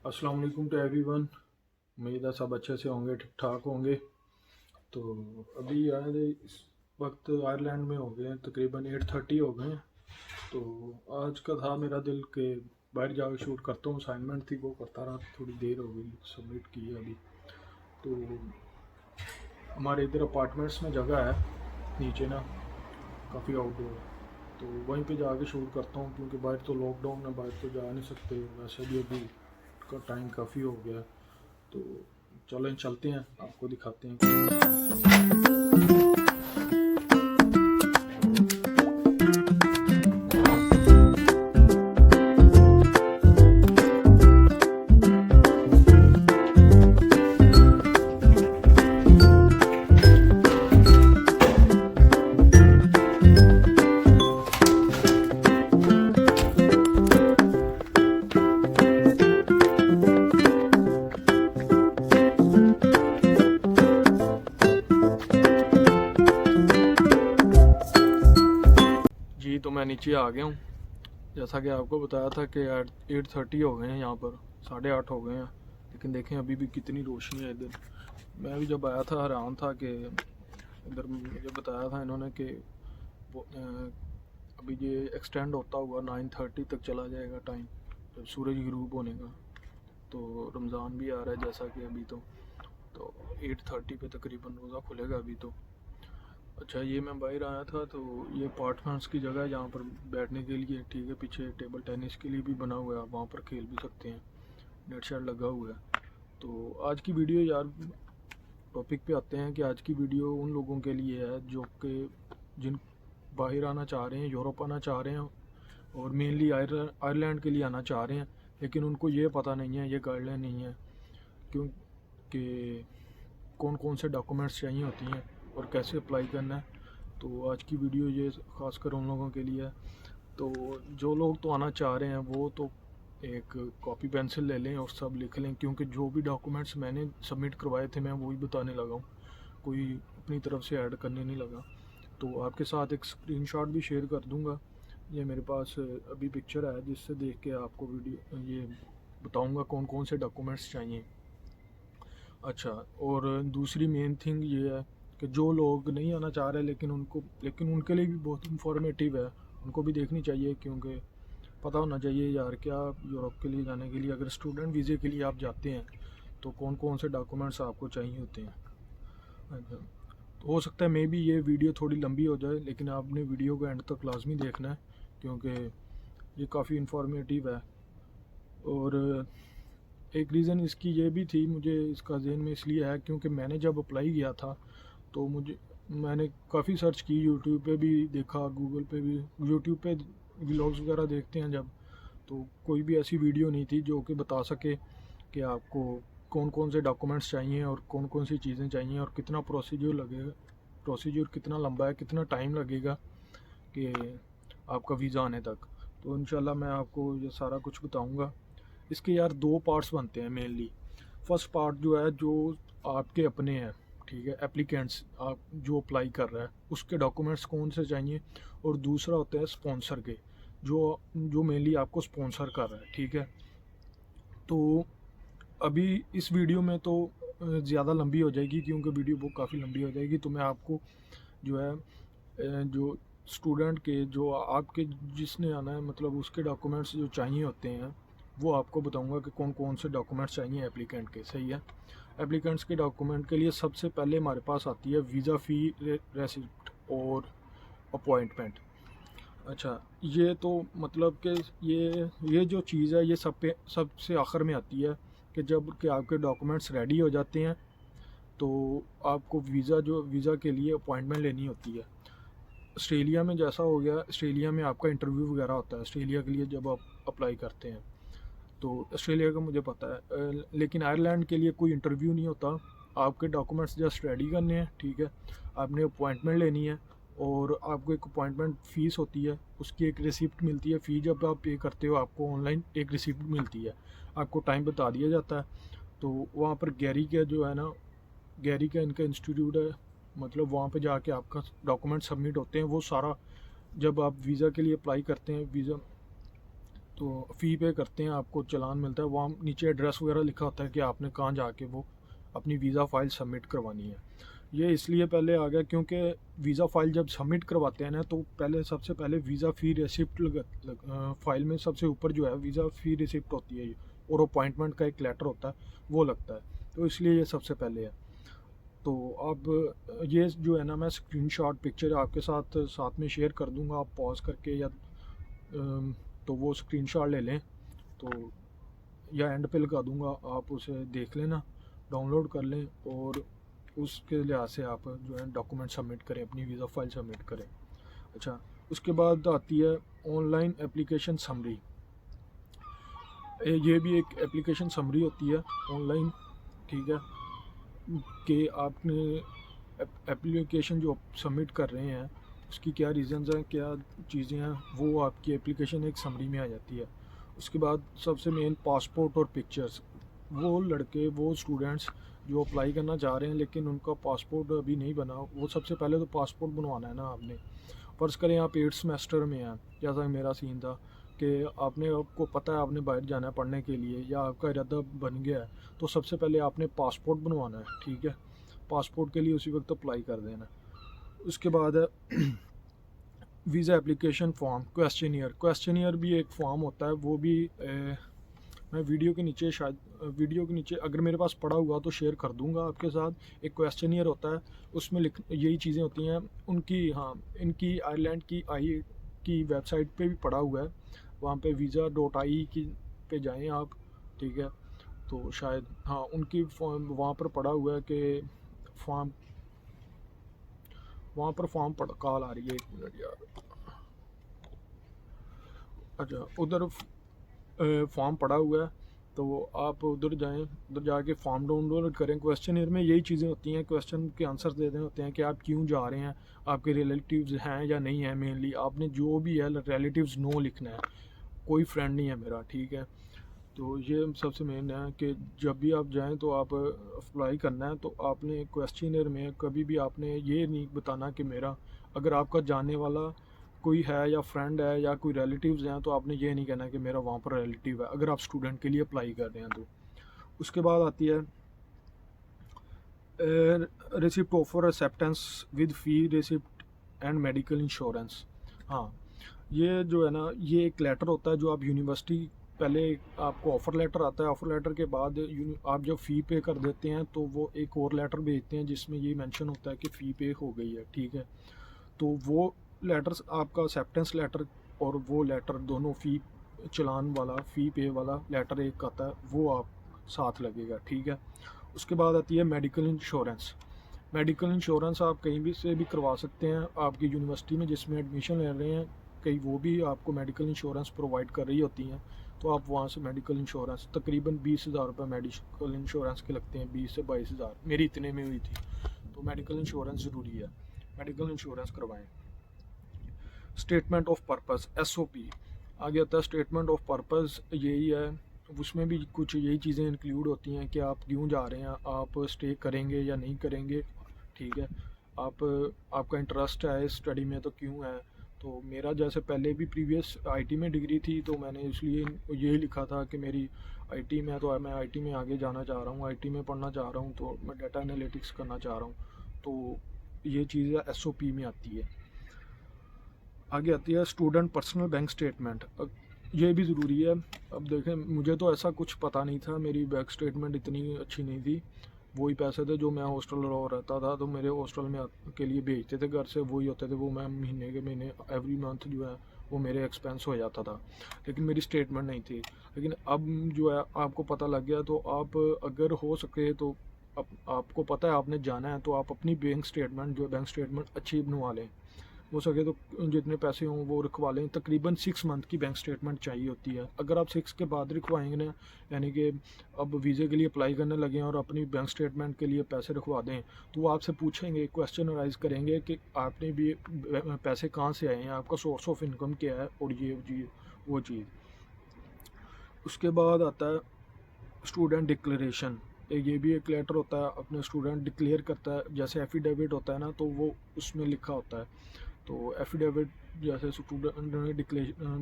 अस्सलाम वालेकुम to everyone. उम्मीद है सब अच्छे से होंगे, ठीक ठाक होंगे। तो अभी यार इस वक्त आयरलैंड में हो गए हैं, तकरीबन 8:30 हो गए हैं। तो आज का था मेरा दिल के बाहर जाकर शूट करता हूँ। असाइनमेंट थी वो करता रहा, थोड़ी देर हो गई, सबमिट की है अभी। तो हमारे इधर अपार्टमेंट्स में जगह है नीचे ना, काफ़ी आउटडोर, तो वहीं पे जाके शूट करता हूँ क्योंकि बाहर तो लॉकडाउन है, बाहर तो जा नहीं सकते। वैसे भी अभी का टाइम काफ़ी हो गया है। तो चलें चलते हैं, आपको दिखाते हैं। जी तो मैं नीचे आ गया हूँ। जैसा कि आपको बताया था कि 8:30 हो गए हैं, यहाँ पर 8:30 हो गए हैं। लेकिन देखें अभी भी कितनी रोशनी है इधर। मैं भी जब आया था हैरान था कि इधर मुझे बताया था इन्होंने कि अभी ये एक्सटेंड होता हुआ 9:30 तक चला जाएगा टाइम, जब सूरज ग्रूब होने का। तो रमज़ान भी आ रहा है जैसा कि अभी तो 8:30 पे तकरीबन रोज़ा खुलेगा अभी तो। अच्छा, ये मैं बाहर आया था तो ये अपार्टमेंट्स की जगह है जहाँ पर बैठने के लिए, ठीक है। पीछे टेबल टेनिस के लिए भी बना हुआ है, आप वहाँ पर खेल भी सकते हैं, नेट शेड लगा हुआ है। तो आज की वीडियो यार, टॉपिक पे आते हैं कि आज की वीडियो उन लोगों के लिए है जो कि जिन बाहर आना चाह रहे हैं, यूरोप आना चाह रहे हैं, और मेनली आयरलैंड के लिए आना चाह रहे हैं। लेकिन उनको ये पता नहीं है, ये गाइडलाइन नहीं है क्योंकि कौन कौन से डॉक्यूमेंट्स चाहिए होती हैं और कैसे अप्लाई करना है। तो आज की वीडियो ये ख़ासकर उन लोगों के लिए है। तो जो लोग तो आना चाह रहे हैं वो तो एक कॉपी पेंसिल ले लें और सब लिख लें, क्योंकि जो भी डॉक्यूमेंट्स मैंने सबमिट करवाए थे मैं वही बताने लगा हूँ, कोई अपनी तरफ से ऐड करने नहीं लगा। तो आपके साथ एक स्क्रीनशॉट भी शेयर कर दूँगा। ये मेरे पास अभी पिक्चर है जिससे देख के आपको वीडियो ये बताऊँगा कौन कौन से डॉक्यूमेंट्स चाहिए। अच्छा, और दूसरी मेन थिंग ये है कि जो लोग नहीं आना चाह रहे लेकिन उनके लिए भी बहुत इंफॉर्मेटिव है, उनको भी देखनी चाहिए। क्योंकि पता होना चाहिए यार, क्या यूरोप के लिए जाने के लिए अगर स्टूडेंट वीज़े के लिए आप जाते हैं तो कौन कौन से डॉक्यूमेंट्स आपको चाहिए होते हैं। अच्छा, तो हो सकता है मे बी ये वीडियो थोड़ी लंबी हो जाए, लेकिन आपने वीडियो को एंड तक लाजमी देखना है क्योंकि ये काफ़ी इंफॉर्मेटिव है। और एक रीज़न इसकी ये भी थी, मुझे इसका ज़हन में इसलिए है क्योंकि मैंने जब अप्लाई किया था तो मैंने काफ़ी सर्च की, यूट्यूब पे भी देखा, गूगल पे भी। यूट्यूब पे व्लॉग्स वगैरह देखते हैं जब, तो कोई भी ऐसी वीडियो नहीं थी जो कि बता सके कि आपको कौन कौन से डॉक्यूमेंट्स चाहिए और कौन कौन सी चीज़ें चाहिए और कितना प्रोसीजर लगेगा, प्रोसीजर कितना लंबा है, कितना टाइम लगेगा कि आपका वीज़ा आने तक। तो इंशाल्लाह मैं आपको ये सारा कुछ बताऊँगा। इसके यार दो पार्ट्स बनते हैं मेनली। फर्स्ट पार्ट जो है, जो आपके अपने हैं, ठीक है, एप्लीकेंट्स, आप जो अप्लाई कर रहा है उसके डॉक्यूमेंट्स कौन से चाहिए। और दूसरा होता है स्पॉन्सर के, जो जो मेनली आपको स्पॉन्सर कर रहा है, ठीक है। तो अभी इस वीडियो में तो ज़्यादा लंबी हो जाएगी क्योंकि वीडियो वो काफ़ी लंबी हो जाएगी। तो मैं आपको जो है जो स्टूडेंट के, जो आपके जिसने आना है, मतलब उसके डॉक्यूमेंट्स जो चाहिए होते हैं वो आपको बताऊंगा कि कौन कौन से डॉक्यूमेंट्स चाहिए एप्लीकेंट के, सही है। एप्लीकेंट्स के डॉक्यूमेंट के लिए सबसे पहले हमारे पास आती है वीज़ा फ़ी रेसिप्ट और अपॉइंटमेंट। अच्छा, ये तो मतलब कि ये जो चीज़ है ये सबसे आखिर में आती है कि जब कि आपके डॉक्यूमेंट्स रेडी हो जाते हैं तो आपको वीज़ा के लिए अपॉइंटमेंट लेनी होती है। ऑस्ट्रेलिया में जैसा हो गया, ऑस्ट्रेलिया में आपका इंटरव्यू वगैरह होता है ऑस्ट्रेलिया के लिए जब आप अप्लाई करते हैं। तो ऑस्ट्रेलिया का मुझे पता है, लेकिन आयरलैंड के लिए कोई इंटरव्यू नहीं होता। आपके डॉक्यूमेंट्स जस्ट रेडी करने हैं, ठीक है। आपने अपॉइंटमेंट लेनी है और आपको एक अपॉइंटमेंट फ़ीस होती है, उसकी एक रिसिप्ट मिलती है। फ़ी जब आप पे करते हो आपको ऑनलाइन एक रिसिप्ट मिलती है, आपको टाइम बता दिया जाता है। तो वहाँ पर गैरी का जो है ना, गैरी का इनका इंस्टीट्यूट है, मतलब वहाँ पे जाके आपका डॉक्यूमेंट सबमिट होते हैं वो सारा। जब आप वीज़ा के लिए अप्लाई करते हैं, वीज़ा तो फ़ी पे करते हैं, आपको चालान मिलता है, वहाँ नीचे एड्रेस वगैरह लिखा होता है कि आपने कहाँ जाके वो अपनी वीज़ा फ़ाइल सबमिट करवानी है। ये इसलिए पहले आ गया क्योंकि वीज़ा फ़ाइल जब सबमिट करवाते हैं ना, तो पहले सबसे पहले वीज़ा फ़ी रिसिप्ट फ़ाइल में सबसे ऊपर जो है वीज़ा फ़ी रिसिप्ट होती है, और अपॉइंटमेंट का एक लेटर होता है वो लगता है, तो इसलिए ये सबसे पहले है। तो अब ये जो है ना, मैं स्क्रीनशॉट पिक्चर आपके साथ साथ में शेयर कर दूंगा, आप पॉज करके या तो वो स्क्रीनशॉट ले लें, तो या एंड पे लगा दूंगा, आप उसे देख लेना, डाउनलोड कर लें, और उसके लिहाज से आप जो है डॉक्यूमेंट सबमिट करें, अपनी वीज़ा फाइल सबमिट करें। अच्छा, उसके बाद आती है ऑनलाइन एप्लीकेशन समरी। ये भी एक एप्लीकेशन समरी होती है ऑनलाइन, ठीक है, कि आपने एप्लीकेशन जो सबमिट कर रहे हैं उसकी क्या रीज़न्स हैं, क्या चीज़ें हैं, वो आपकी एप्लीकेशन एक समरी में आ जाती है। उसके बाद सबसे मेन पासपोर्ट और पिक्चर्स। वो लड़के, वो स्टूडेंट्स जो अप्लाई करना चाह रहे हैं लेकिन उनका पासपोर्ट अभी नहीं बना, वो सबसे पहले तो पासपोर्ट बनवाना है ना आपने। फ़र्ज़ करें आप 8th सेमेस्टर में हैं, जैसा मेरा सीन था कि आपको पता है आपने बाहर जाना है पढ़ने के लिए, या आपका इरादा बन गया है, तो सबसे पहले आपने पासपोर्ट बनवाना है, ठीक है। पासपोर्ट के लिए उसी वक्त अप्लाई कर देना। उसके बाद है वीज़ा एप्लीकेशन फ़ॉर्म, क्वेश्चनियर भी एक फ़ॉर्म होता है, वो भी मैं वीडियो के नीचे अगर मेरे पास पड़ा हुआ तो शेयर कर दूंगा आपके साथ। एक क्वेश्चनियर होता है, उसमें यही चीज़ें होती हैं उनकी। हाँ, इनकी आयरलैंड की वेबसाइट पे भी पड़ा हुआ है, वहाँ पे visa.ie की पे जाएं आप, ठीक है। तो शायद हाँ, उनकी फॉर्म वहाँ पर पड़ा हुआ है कि फॉर्म, वहाँ पर फॉर्म पढ़ कॉल आ रही है, 1 मिनट यार। अच्छा, उधर फॉर्म पड़ा हुआ है, तो आप उधर जाएं, उधर जाके फॉर्म डाउनलोड करें। क्वेश्चनियर में यही चीज़ें होती हैं, क्वेश्चन के आंसर देने होते हैं कि आप क्यों जा रहे हैं, आपके रिलेटिव्स हैं या नहीं हैं। मेनली आपने जो भी है रिलेटिव्स नो लिखना है, कोई फ्रेंड नहीं है मेरा, ठीक है। तो ये सबसे मेन है कि जब भी आप जाएं तो आप अप्लाई करना है, तो आपने क्वेश्चनियर में कभी भी आपने ये नहीं बताना कि मेरा, अगर आपका जानने वाला कोई है या फ्रेंड है या कोई रिलेटिव्स हैं, तो आपने ये नहीं कहना कि मेरा वहाँ पर रिलेटिव है, अगर आप स्टूडेंट के लिए अप्लाई कर रहे हैं तो। उसके बाद आती है receipt offer acceptance with fee receipt and medical insurance. हाँ, ये जो है ना, ये एक लेटर होता है जो आप यूनिवर्सिटी, पहले आपको ऑफ़र लेटर आता है, ऑफ़र लेटर के बाद आप जब फ़ी पे कर देते हैं तो वो एक और लेटर भेजते हैं जिसमें ये मेंशन होता है कि फ़ी पे हो गई है, ठीक है। तो वो लेटर्स आपका एक्सेप्टेंस लेटर और वो लेटर दोनों फ़ी चलान वाला, फ़ी पे वाला लेटर एक आता है, वो आप साथ लगेगा, ठीक है। उसके बाद आती है मेडिकल इंश्योरेंस। मेडिकल इंश्योरेंस आप कहीं भी से भी करवा सकते हैं, आपकी यूनिवर्सिटी में जिसमें एडमिशन ले रहे हैं कहीं, वो भी आपको मेडिकल इंश्योरेंस प्रोवाइड कर रही होती हैं, तो आप वहाँ से मेडिकल इंश्योरेंस तकरीबन 20,000 रुपये मेडिकल इंश्योरेंस के लगते हैं, 20 से 22,000, मेरी इतने में हुई थी। तो मेडिकल इंश्योरेंस ज़रूरी है, मेडिकल इंश्योरेंस करवाएं। स्टेटमेंट ऑफ पर्पस, SOP आगे आता है। स्टेटमेंट ऑफ पर्पस यही है, उसमें भी कुछ यही चीज़ें इंक्लूड होती हैं कि आप क्यों जा रहे हैं, आप स्टे करेंगे या नहीं करेंगे, ठीक है। आपका इंटरेस्ट है स्टडी में तो क्यों है। तो मेरा जैसे पहले भी प्रीवियस IT में डिग्री थी, तो मैंने इसलिए यही लिखा था कि मेरी IT में, तो मैं IT में आगे जाना चाह रहा हूँ, IT में पढ़ना चाह रहा हूँ, तो मैं डाटा एनालिटिक्स करना चाह रहा हूँ। तो ये चीज़ SOP में आती है। आगे आती है स्टूडेंट पर्सनल बैंक स्टेटमेंट। ये भी ज़रूरी है। अब देखें, मुझे तो ऐसा कुछ पता नहीं था, मेरी बैंक स्टेटमेंट इतनी अच्छी नहीं थी। वही पैसे थे जो मैं हॉस्टल रह रहता था, तो मेरे हॉस्टल में के लिए भेजते थे घर से, वही होते थे, वो मैं महीने के महीने एवरी मंथ जो है वो मेरे एक्सपेंस हो जाता था, लेकिन मेरी स्टेटमेंट नहीं थी। लेकिन अब जो है आपको पता लग गया, तो आप अगर हो सके तो आपको पता है आपने जाना है, तो आप अपनी बैंक स्टेटमेंट अच्छी बनवा लें। हो सके तो जितने पैसे हों वो रखवा लें। तकरीबन 6 मंथ की बैंक स्टेटमेंट चाहिए होती है। अगर आप 6 के बाद रखवाएंगे ना, यानी कि अब वीज़े के लिए अप्लाई करने लगे और अपनी बैंक स्टेटमेंट के लिए पैसे रखवा दें, तो वो आपसे पूछेंगे, क्वेश्चन अराइज करेंगे कि आपने भी पैसे कहाँ से आए हैं, आपका सोर्स ऑफ इनकम क्या है, और ये चीज़ वो चीज़। उसके बाद आता है स्टूडेंट डिक्लेरेशन। ये भी एक लेटर होता है, अपने स्टूडेंट डिक्लेयर करता है, जैसे एफिडेविट होता है ना, तो वो उसमें लिखा होता है। तो एफिडेविट जैसे स्टूडेंट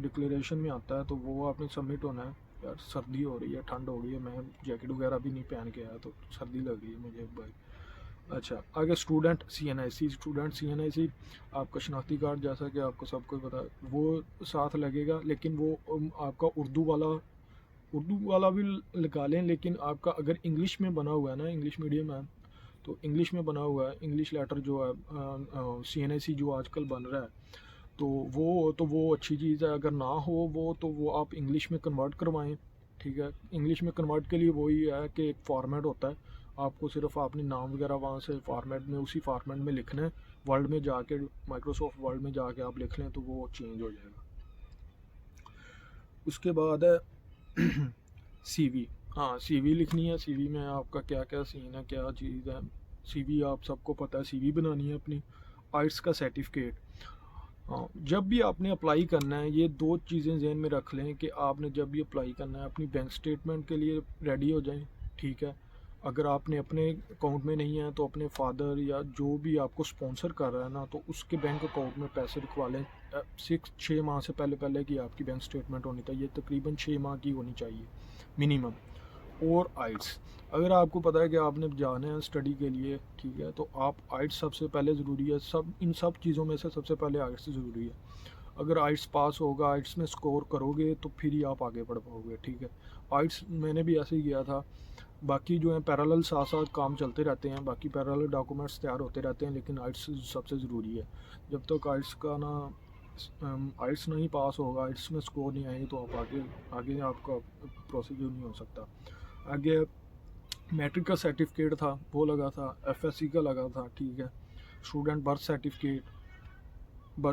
डिक्लेरेशन में आता है तो वो आपने सबमिट होना है। यार सर्दी हो रही है, ठंड हो गई है, मैं जैकेट वगैरह भी नहीं पहन के आया तो सर्दी लग रही है मुझे भाई। अच्छा, आगे स्टूडेंट CNIC आपका शनाख्ती कार्ड, जैसा कि आपको सबको पता है वो साथ लगेगा, लेकिन वो आपका उर्दू वाला भी लगा लें, लेकिन आपका अगर इंग्लिश में बना हुआ है ना, इंग्लिश मीडियम है तो इंग्लिश में बना हुआ है, इंग्लिश लेटर जो है CNIC जो आजकल बन रहा है तो वो अच्छी चीज़ है। अगर ना हो वो तो वो आप इंग्लिश में कन्वर्ट करवाएं, ठीक है। इंग्लिश में कन्वर्ट के लिए वही है कि एक फॉर्मेट होता है, आपको सिर्फ अपने नाम वगैरह वहाँ से फॉर्मेट में, उसी फॉर्मेट में लिखना है। वर्ड में जाके, माइक्रोसॉफ्ट वर्ड में जाके आप लिख लें तो वो चेंज हो जाएगा। उसके बाद है CV। हाँ, CV लिखनी है। CV में आपका क्या क्या सीन है, क्या चीज़ है। CV आप सबको पता है, CV बनानी है अपनी। आइट्स का सर्टिफिकेट, हाँ, जब भी आपने अप्लाई करना है ये दो चीज़ें जहन में रख लें कि आपने जब भी अप्लाई करना है अपनी बैंक स्टेटमेंट के लिए रेडी हो जाएं, ठीक है। अगर आपने अपने अकाउंट में नहीं है तो अपने फादर या जो भी आपको स्पॉन्सर कर रहा है ना, तो उसके बैंक अकाउंट में पैसे रखवा लें। 6 माह से पहले की आपकी बैंक स्टेटमेंट होनी चाहिए, तकरीबन 6 माह की होनी चाहिए मिनिमम। और आइट्स, अगर आपको पता है कि आपने जाना है स्टडी के लिए, ठीक है, तो आप आइट्स सबसे पहले ज़रूरी है। इन सब चीज़ों में से सबसे पहले आइट्स ज़रूरी है। अगर आइट्स पास होगा, आइट्स में स्कोर करोगे तो फिर ही आप आगे बढ़ पाओगे, ठीक है। आइट्स मैंने भी ऐसे ही किया था। बाकी जो है पैरेलल साथ साथ काम चलते रहते हैं, बाकी पैरेलल डॉक्यूमेंट्स तैयार होते रहते हैं, लेकिन आइट्स सबसे ज़रूरी है। जब तक आइट्स का ना आइट्स नहीं पास होगा, आइट्स में स्कोर नहीं आएगी तो आप आगे आपका प्रोसीजर नहीं हो सकता। आगे मैट्रिक का सर्टिफिकेट था वो लगा था, FSC का लगा था, ठीक है। स्टूडेंट बर्थ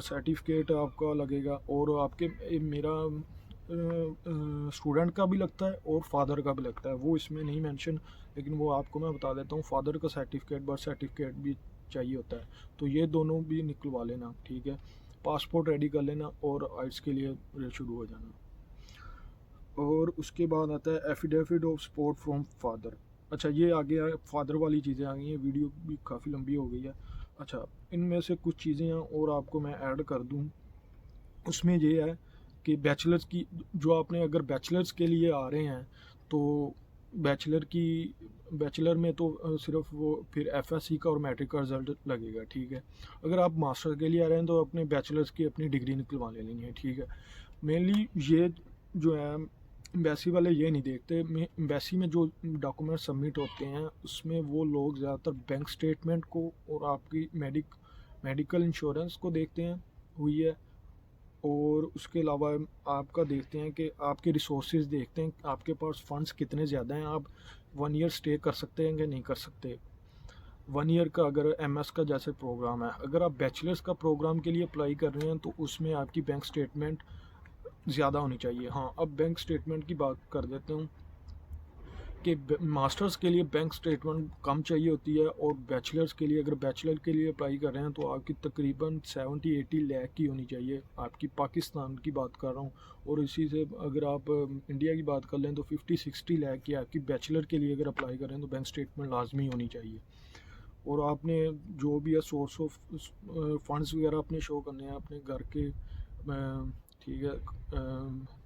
सर्टिफिकेट आपका लगेगा, और आपके मेरा स्टूडेंट का भी लगता है और फादर का भी लगता है, वो इसमें नहीं मेंशन, लेकिन वो आपको मैं बता देता हूँ। फादर का सर्टिफिकेट, बर्थ सर्टिफिकेट भी चाहिए होता है, तो ये दोनों भी निकलवा लेना, ठीक है। पासपोर्ट रेडी कर लेना और आइट्स के लिए शुरू हो जाना। और उसके बाद आता है affidavit of support from father. अच्छा, ये आ गया, फादर वाली चीज़ें आ गई हैं, वीडियो भी काफ़ी लंबी हो गई है। अच्छा, इनमें से कुछ चीज़ें हैं और आपको मैं ऐड कर दूं। उसमें ये है कि बैचलर्स की, जो आपने अगर बैचलर्स के लिए आ रहे हैं तो बैचलर में तो सिर्फ वो फिर FSC का और मैट्रिक का रिज़ल्ट लगेगा, ठीक है। अगर आप मास्टर के लिए आ रहे हैं तो अपने बैचलर्स की अपनी डिग्री निकलवा लेनी है, ठीक है। मेनली ये जो है एम्बेसी वाले ये नहीं देखते। एम्बेसी में जो डॉक्यूमेंट सबमिट होते हैं उसमें वो लोग ज़्यादातर बैंक स्टेटमेंट को और आपकी मेडिकल इंश्योरेंस को देखते हैं हुई है, और उसके अलावा आपका देखते हैं कि आपके रिसोर्सेज देखते हैं, आपके पास फंड्स कितने ज़्यादा हैं, आप 1 ईयर स्टे कर सकते हैं कि नहीं कर सकते। 1 ईयर का अगर MS का जैसे प्रोग्राम है, अगर आप बैचलर्स का प्रोग्राम के लिए अप्लाई कर रहे हैं तो उसमें आपकी बैंक स्टेटमेंट ज़्यादा होनी चाहिए। हाँ, अब बैंक स्टेटमेंट की बात कर देते हूँ कि मास्टर्स के लिए बैंक स्टेटमेंट कम चाहिए होती है, और बैचलर्स के लिए, अगर बैचलर के लिए अप्लाई कर रहे हैं तो आपकी तकरीबन 70-80 लाख की होनी चाहिए। आपकी पाकिस्तान की बात कर रहा हूँ, और इसी से अगर आप इंडिया की बात कर लें तो 50-60 लाख की आपकी बैचलर के लिए अगर अप्लाई कर रहे हैं तो बैंक स्टेटमेंट लाजमी होनी चाहिए। और आपने जो भी है सोर्स ऑफ फंड्स वगैरह अपने शो करने हैं अपने घर के, ठीक है,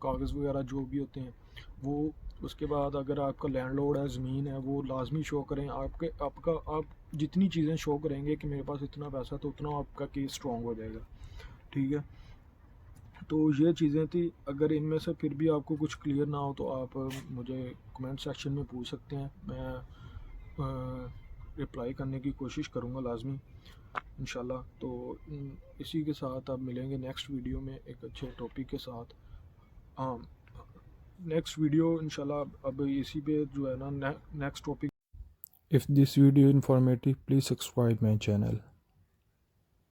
कागज़ वगैरह जो भी होते हैं वो। उसके बाद अगर आपका लैंडलॉर्ड है, ज़मीन है, वो लाजमी शो करें। आप जितनी चीज़ें शो करेंगे कि मेरे पास इतना पैसा, तो उतना आपका केस स्ट्रॉन्ग हो जाएगा, ठीक है। तो ये चीज़ें थी। अगर इनमें से फिर भी आपको कुछ क्लियर ना हो तो आप मुझे कमेंट सेक्शन में पूछ सकते हैं, मैं रिप्लाई करने की कोशिश करूँगा लाजमी इंशाल्लाह। तो इसी के साथ अब मिलेंगे नेक्स्ट वीडियो में एक अच्छे टॉपिक के साथ। हाँ, नेक्स्ट वीडियो इंशाल्लाह अब इसी पे जो है ना next topic. If this video informative please subscribe my channel.